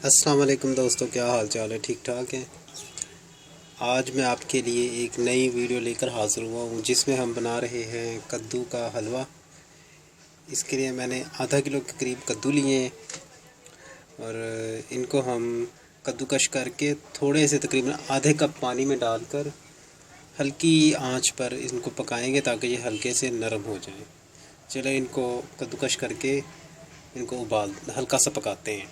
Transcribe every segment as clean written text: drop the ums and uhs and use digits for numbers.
अस्सलाम वालेकुम दोस्तों, क्या हाल चाल है? ठीक ठाक है। आज मैं आपके लिए एक नई वीडियो लेकर हाज़िर हुआ हूँ जिसमें हम बना रहे हैं कद्दू का हलवा। इसके लिए मैंने आधा किलो के करीब कद्दू लिए हैं और इनको हम कद्दूकश करके थोड़े से तकरीबन आधे कप पानी में डालकर हल्की आंच पर इनको पकाएंगे ताकि ये हल्के से नरम हो जाएं। चलो इनको कद्दूकश करके इनको उबाल हल्का सा पकाते हैं।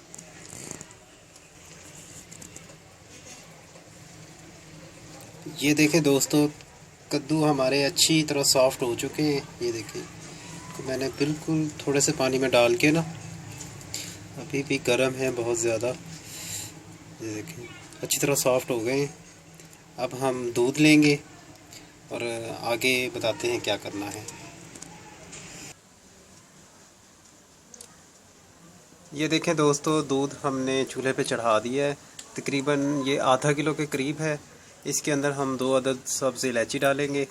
ये देखें दोस्तों, कद्दू हमारे अच्छी तरह सॉफ़्ट हो चुके हैं। ये देखें, तो मैंने बिल्कुल थोड़े से पानी में डाल के ना, अभी भी गर्म है बहुत ज़्यादा। ये देखें अच्छी तरह सॉफ़्ट हो गए हैं। अब हम दूध लेंगे और आगे बताते हैं क्या करना है। ये देखें दोस्तों, दूध हमने चूल्हे पे चढ़ा दिया है। तकरीबन ये आधा किलो के करीब है। इसके अंदर हम 2 अदद सब्ज़ इलायची डालेंगे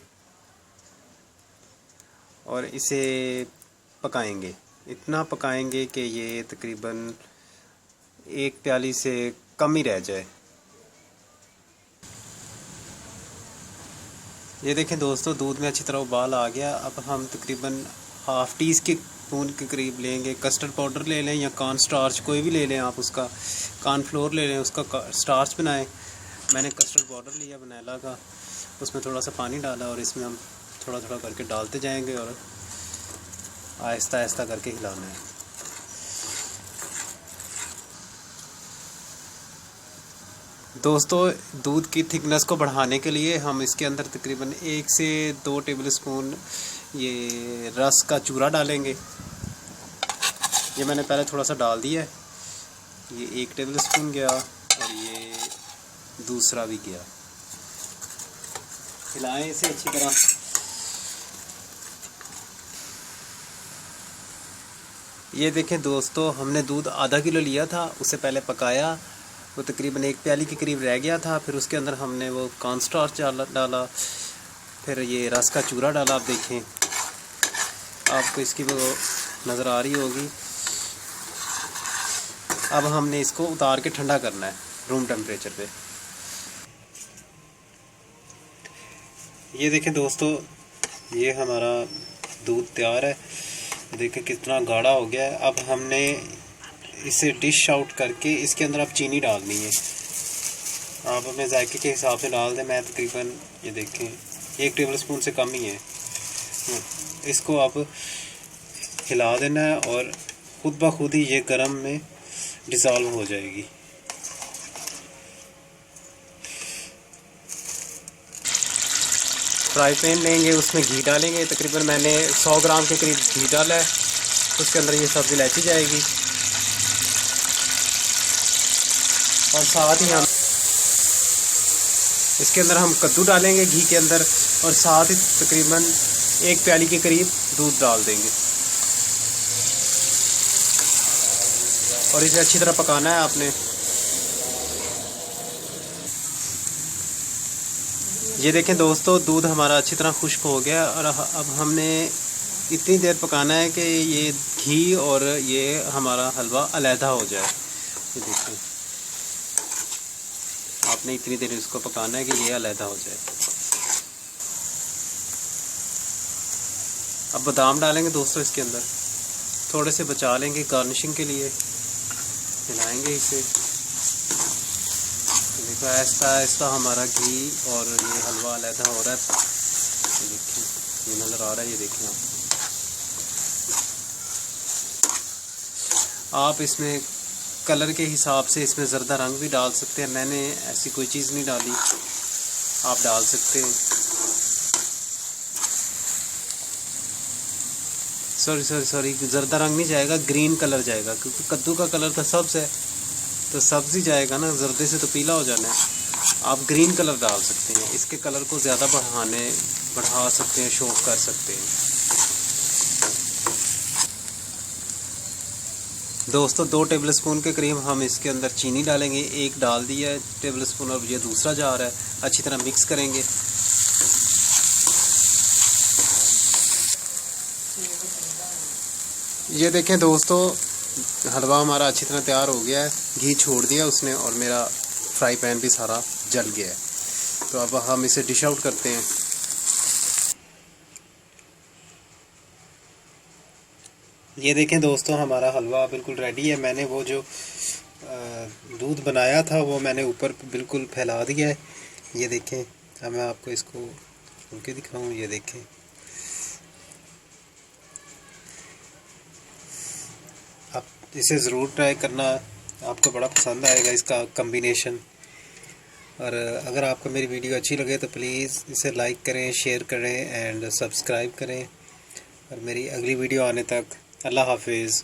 और इसे पकाएंगे। इतना पकाएंगे कि ये तकरीबन 1 प्याली से कम ही रह जाए। ये देखें दोस्तों, दूध में अच्छी तरह उबाल आ गया। अब हम तकरीबन हाफ़ टी स्पून के करीब लेंगे कस्टर्ड पाउडर ले लें या कॉर्न स्टार्च, कोई भी ले लें आप। उसका कॉर्न फ्लोर ले लें, उसका स्टार्च बनाएं। मैंने कस्टर्ड पाउडर लिया वनीला का, उसमें थोड़ा सा पानी डाला और इसमें हम थोड़ा थोड़ा करके डालते जाएंगे और आहिस्ता आहिस्ता करके हिलाना है। दोस्तों, दूध की थिकनेस को बढ़ाने के लिए हम इसके अंदर तकरीबन 1 से 2 टेबल स्पून ये रस का चूरा डालेंगे। ये मैंने पहले थोड़ा सा डाल दिया है। ये 1 टेबल स्पून गया और ये दूसरा भी गया। हिलाएं इसे अच्छी तरह। ये देखें दोस्तों, हमने दूध आधा किलो लिया था, उसे पहले पकाया। वो तकरीबन 1 प्याली के करीब रह गया था। फिर उसके अंदर हमने वो कॉर्न स्टार्च डाला, फिर ये रस का चूरा डाला। आप देखें, आपको इसकी वो नज़र आ रही होगी। अब हमने इसको उतार के ठंडा करना है रूम टेम्परेचर पे। ये देखें दोस्तों, ये हमारा दूध तैयार है। देखें कितना गाढ़ा हो गया है। अब हमने इसे डिश आउट करके इसके अंदर अब चीनी डालनी है। आप अपने जायके के हिसाब से डाल दें। मैं तकरीबन ये देखें 1 टेबल स्पून से कम ही है। इसको अब हिला देना है और खुद ब खुद ही ये गर्म में डिज़ोल्व हो जाएगी। फ्राई पैन लेंगे, उसमें घी डालेंगे। तकरीबन मैंने 100 ग्राम के करीब घी डाला है। उसके अंदर ये सब्ज़ी इलायची जाएगी और साथ ही हम इसके अंदर हम कद्दू डालेंगे घी के अंदर और साथ ही तकरीबन 1 प्याली के करीब दूध डाल देंगे और इसे अच्छी तरह पकाना है आपने। ये देखें दोस्तों, दूध हमारा अच्छी तरह खुश्क हो गया और अब हमने इतनी देर पकाना है कि ये घी और ये हमारा हलवा अलहदा हो जाए। ये देखें, आपने इतनी देर इसको पकाना है कि ये अलहदा हो जाए। अब बादाम डालेंगे दोस्तों इसके अंदर, थोड़े से बचा लेंगे गार्निशिंग के लिए। हिलाएंगे इसे। देखो आहिस्ता आहिस्ता हमारा घी और ये हलवा अलहदा हो रहा है। ये देखिए, ये नज़र आ रहा है। ये देखिए आप इसमें कलर के हिसाब से इसमें ज़र्दा रंग भी डाल सकते हैं। मैंने ऐसी कोई चीज़ नहीं डाली, आप डाल सकते हैं। सॉरी, ज़र्दा रंग नहीं जाएगा, ग्रीन कलर जाएगा, क्योंकि कद्दू का कलर तो सब्ज़ है, तो सब्ज़ी जाएगा ना, जर्दे से तो पीला हो जाना है। आप ग्रीन कलर डाल सकते हैं, इसके कलर को ज़्यादा बढ़ा सकते हैं, शो कर सकते हैं। दोस्तों, 2 टेबल स्पून के करीब हम इसके अंदर चीनी डालेंगे। 1 डाल दिया है टेबल स्पून और ये दूसरा जा रहा है। अच्छी तरह मिक्स करेंगे। ये देखें दोस्तों, हलवा हमारा अच्छी तरह तैयार हो गया है, घी छोड़ दिया उसने और मेरा फ्राई पैन भी सारा जल गया है। तो अब हम इसे डिश आउट करते हैं। ये देखें दोस्तों, हमारा हलवा बिल्कुल रेडी है। मैंने वो जो दूध बनाया था वो मैंने ऊपर बिल्कुल फैला दिया है। ये देखें, अब मैं आपको इसको खोल के दिखाऊँ। ये देखें, आप इसे ज़रूर ट्राई करना, आपको बड़ा पसंद आएगा इसका कम्बिनेशन। और अगर आपको मेरी वीडियो अच्छी लगे तो प्लीज़ इसे लाइक करें, शेयर करें एंड सब्सक्राइब करें। और मेरी अगली वीडियो आने तक अल्लाह हाफिज़।